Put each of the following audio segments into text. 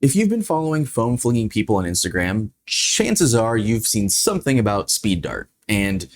If you've been following foam flinging people on Instagram, chances are you've seen something about SpeedDart. And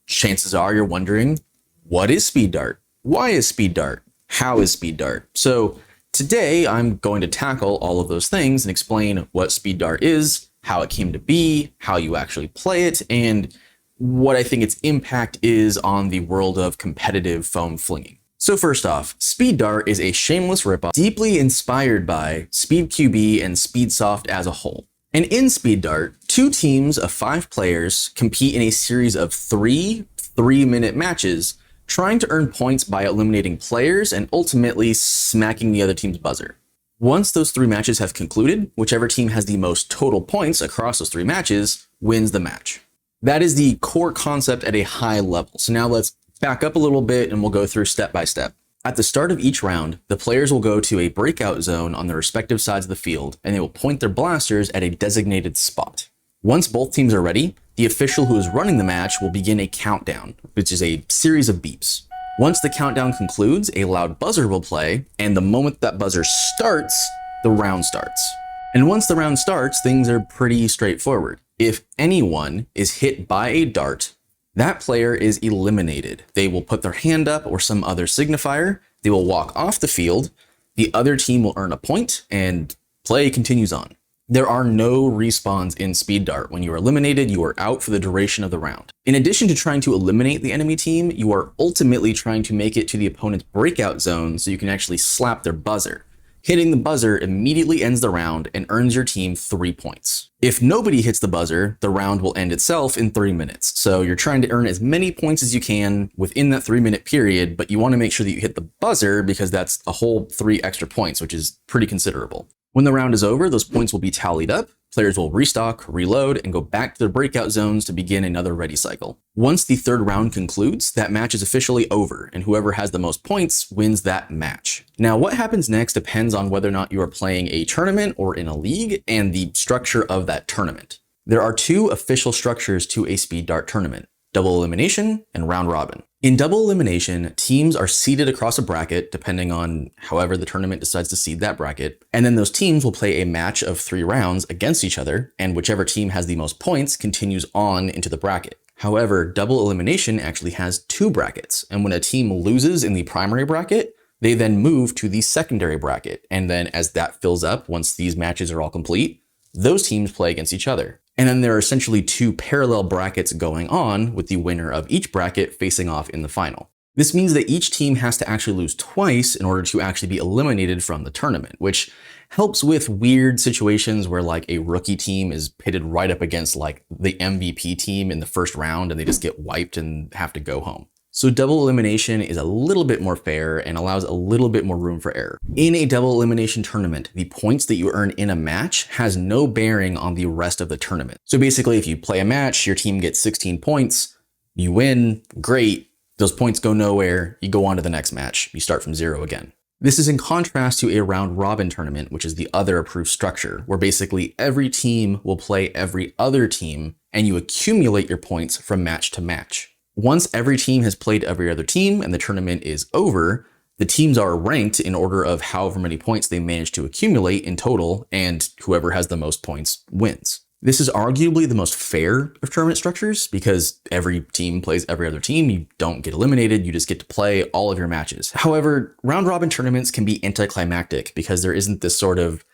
chances are you're wondering, what is SpeedDart? Why is SpeedDart? How is SpeedDart? So today I'm going to tackle all of those things and explain what SpeedDart is, how it came to be, how you actually play it, and what I think its impact is on the world of competitive foam flinging. So first off, SpeedDart is a shameless ripoff deeply inspired by SpeedQB and SpeedSoft as a whole. And in SpeedDart, 2 teams of 5 players compete in a series of 3 3-minute matches, trying to earn points by eliminating players and ultimately smacking the other team's buzzer. Once those 3 matches have concluded, whichever team has the most total points across those 3 matches wins the match. That is the core concept at a high level. So now let's back up a little bit and we'll go through step by step. At the start of each round, the players will go to a breakout zone on their respective sides of the field, and they will point their blasters at a designated spot. Once both teams are ready, the official who is running the match will begin a countdown, which is a series of beeps. Once the countdown concludes, a loud buzzer will play, and the moment that buzzer starts, the round starts. And once the round starts, things are pretty straightforward. If anyone is hit by a dart, that player is eliminated. They will put their hand up or some other signifier, they will walk off the field, the other team will earn a point, and play continues on. There are no respawns in SpeedDart. When you are eliminated, you are out for the duration of the round. In addition to trying to eliminate the enemy team, you are ultimately trying to make it to the opponent's breakout zone so you can actually slap their buzzer. Hitting the buzzer immediately ends the round and earns your team 3 points. If nobody hits the buzzer, the round will end itself in 3 minutes. So you're trying to earn as many points as you can within that 3-minute period, but you want to make sure that you hit the buzzer because that's a whole 3 extra points, which is pretty considerable. When the round is over, those points will be tallied up, players will restock, reload, and go back to their breakout zones to begin another ready cycle. Once the 3rd round concludes, that match is officially over, and whoever has the most points wins that match. Now, what happens next depends on whether or not you are playing a tournament or in a league, and the structure of that tournament. There are 2 official structures to a SpeedDart tournament: double elimination and round robin. In double elimination, teams are seeded across a bracket, depending on however the tournament decides to seed that bracket, and then those teams will play a match of 3 rounds against each other, and whichever team has the most points continues on into the bracket. However, double elimination actually has 2 brackets, and when a team loses in the primary bracket, they then move to the secondary bracket, and then as that fills up, once these matches are all complete, those teams play against each other. And then there are essentially 2 parallel brackets going on, with the winner of each bracket facing off in the final. This means that each team has to actually lose twice in order to actually be eliminated from the tournament, which helps with weird situations where like a rookie team is pitted right up against like the MVP team in the first round and they just get wiped and have to go home. So double elimination is a little bit more fair and allows a little bit more room for error. In a double elimination tournament, the points that you earn in a match has no bearing on the rest of the tournament. So basically, if you play a match, your team gets 16 points, you win, great. Those points go nowhere, you go on to the next match. You start from 0 again. This is in contrast to a round robin tournament, which is the other approved structure, where basically every team will play every other team and you accumulate your points from match to match. Once every team has played every other team and the tournament is over, the teams are ranked in order of however many points they manage to accumulate in total, and whoever has the most points wins. This is arguably the most fair of tournament structures because every team plays every other team. You don't get eliminated, you just get to play all of your matches. However, round robin tournaments can be anticlimactic because there isn't this sort of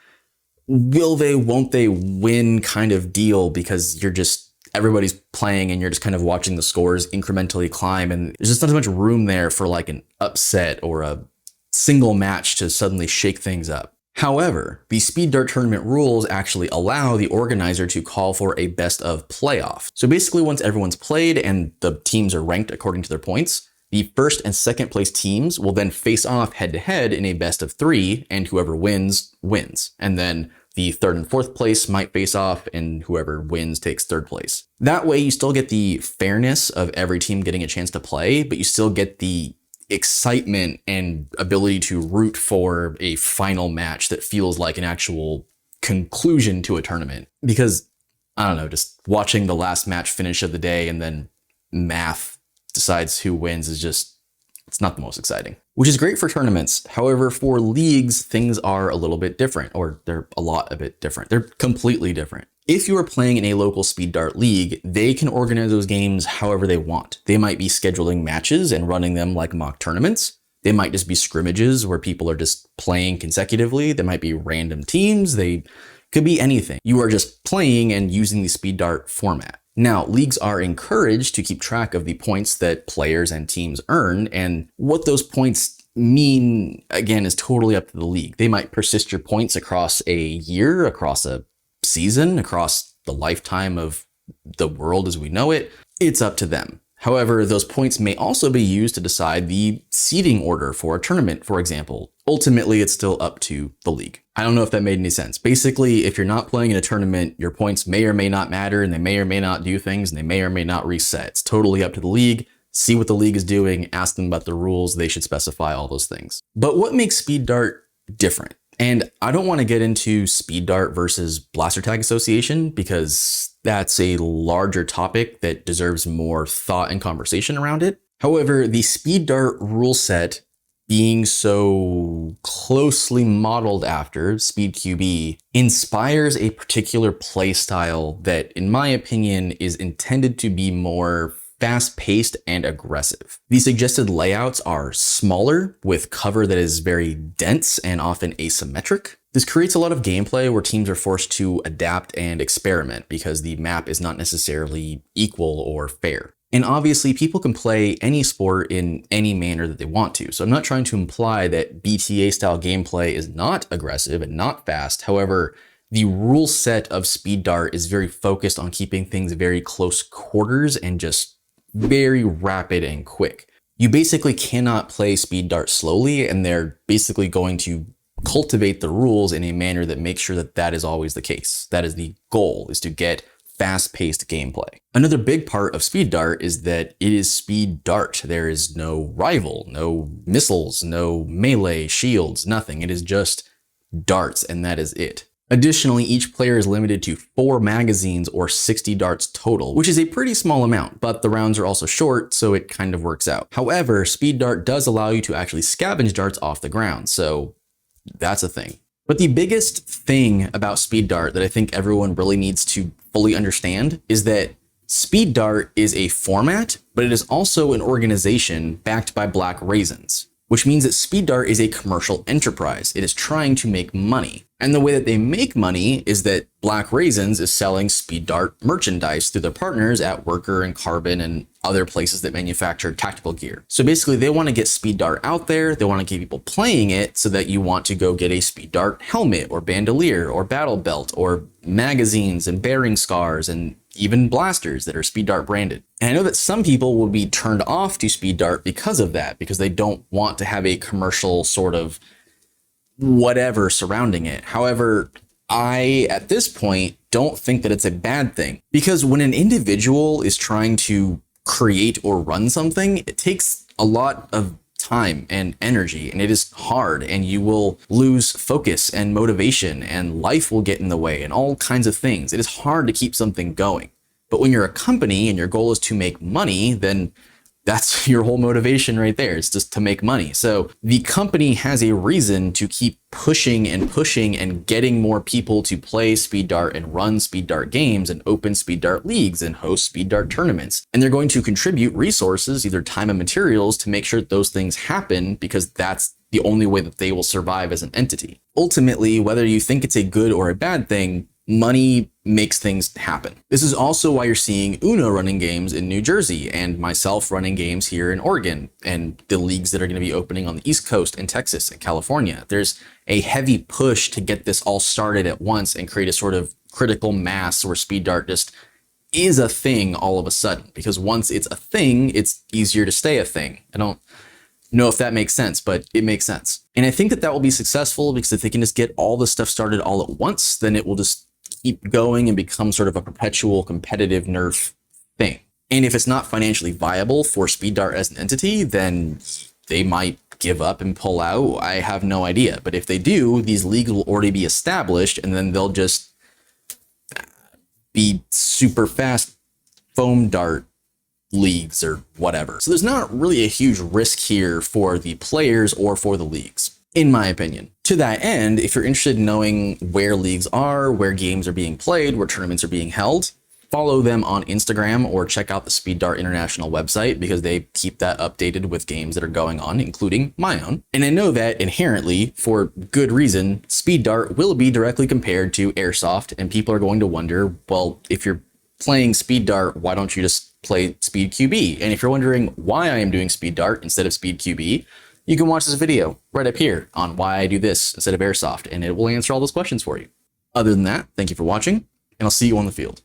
will they, won't they win kind of deal because everybody's playing and you're just kind of watching the scores incrementally climb, and there's just not as much room there for like an upset or a single match to suddenly shake things up. However, the SpeedDart tournament rules actually allow the organizer to call for a best of playoff. So basically, once everyone's played and the teams are ranked according to their points, the 1st and 2nd place teams will then face off head to head in a best of 3, and whoever wins, wins. And then the 3rd and 4th place might face off, and whoever wins takes 3rd place. That way, you still get the fairness of every team getting a chance to play, but you still get the excitement and ability to root for a final match that feels like an actual conclusion to a tournament. Because, I don't know, just watching the last match finish of the day and then math decides who wins is just, it's not the most exciting. which is great for tournaments. However, for leagues, things are a little bit different, or they're a bit different. They're completely different. If you are playing in a local SpeedDart league, they can organize those games however they want. They might be scheduling matches and running them like mock tournaments. They might just be scrimmages where people are just playing consecutively. They might be random teams. They could be anything. You are just playing and using the SpeedDart format. Now, leagues are encouraged to keep track of the points that players and teams earn, and what those points mean, again, is totally up to the league. They might persist your points across a year, across a season, across the lifetime of the world as we know it. It's up to them. However, those points may also be used to decide the seeding order for a tournament, for example. Ultimately, it's still up to the league. I don't know if that made any sense. Basically, if you're not playing in a tournament, your points may or may not matter, and they may or may not do things, and they may or may not reset. It's totally up to the league. See what the league is doing, ask them about the rules. They should specify all those things. But what makes SpeedDart different? And I don't want to get into SpeedDart versus Blaster Tag Association because that's a larger topic that deserves more thought and conversation around it. However, the SpeedDart rule set being so closely modeled after SpeedQB inspires a particular play style that, in my opinion, is intended to be more fast-paced and aggressive. The suggested layouts are smaller with cover that is very dense and often asymmetric. This creates a lot of gameplay where teams are forced to adapt and experiment because the map is not necessarily equal or fair. And obviously people can play any sport in any manner that they want to. So I'm not trying to imply that BTA style gameplay is not aggressive and not fast. However, the rule set of SpeedDart is very focused on keeping things very close quarters and just very rapid and quick. You basically cannot play SpeedDart slowly, and they're basically going to cultivate the rules in a manner that makes sure that that is always the case. That is the goal, is to get fast-paced gameplay. Another big part of SpeedDart is that it is SpeedDart. There is no rival, no missiles, no melee, shields, nothing. It is just darts, and that is it. Additionally, each player is limited to 4 magazines or 60 darts total, which is a pretty small amount, but the rounds are also short, so it kind of works out. However, SpeedDart does allow you to actually scavenge darts off the ground, so that's a thing. But the biggest thing about SpeedDart that I think everyone really needs to fully understand is that SpeedDart is a format, but it is also an organization backed by Black Raisins, which means that SpeedDart is a commercial enterprise. It is trying to make money. And the way that they make money is that Black Raisins is selling SpeedDart merchandise through their partners at Worker and Carbon and other places that manufacture tactical gear. So basically they want to get SpeedDart out there. They want to get people playing it so that you want to go get a SpeedDart helmet or bandolier or battle belt or magazines and bearing scars and even blasters that are SpeedDart branded. And I know that some people will be turned off to SpeedDart because of that, because they don't want to have a commercial sort of whatever surrounding it. However, I, at this point, don't think that it's a bad thing, because when an individual is trying to create or run something, it takes a lot of time and energy, and it is hard, and you will lose focus and motivation, and life will get in the way and all kinds of things. It is hard to keep something going. But when you're a company and your goal is to make money, then that's your whole motivation right there. It's just to make money. So the company has a reason to keep pushing and getting more people to play SpeedDart and run SpeedDart games and open SpeedDart leagues and host SpeedDart tournaments. And they're going to contribute resources, either time and materials, to make sure that those things happen, because that's the only way that they will survive as an entity. Ultimately, whether you think it's a good or a bad thing, money makes things happen. This is also why you're seeing Uno running games in New Jersey and myself running games here in Oregon and the leagues that are going to be opening on the East Coast in Texas and California. There's a heavy push to get this all started at once and create a sort of critical mass where SpeedDart just is a thing all of a sudden, because once it's a thing, it's easier to stay a thing. I don't know if that makes sense, but it makes sense. And I think that that will be successful, because if they can just get all the stuff started all at once, then it will just keep going and become sort of a perpetual competitive NERF thing. And if it's not financially viable for SpeedDart as an entity, then they might give up and pull out. I have no idea. But if they do, these leagues will already be established, and then they'll just be super fast foam dart, leagues or whatever. So there's not really a huge risk here for the players or for the leagues, in my opinion. To that end, if you're interested in knowing where leagues are, where games are being played, where tournaments are being held, follow them on Instagram or check out the SpeedDart International website because they keep that updated with games that are going on, including my own. And I know that inherently, for good reason, SpeedDart will be directly compared to Airsoft, and people are going to wonder, well, if you're playing SpeedDart, why don't you just play SpeedQB? And if you're wondering why I am doing SpeedDart instead of SpeedQB, you can watch this video right up here on why I do this instead of Airsoft, and it will answer all those questions for you. Other than that, thank you for watching, and I'll see you on the field.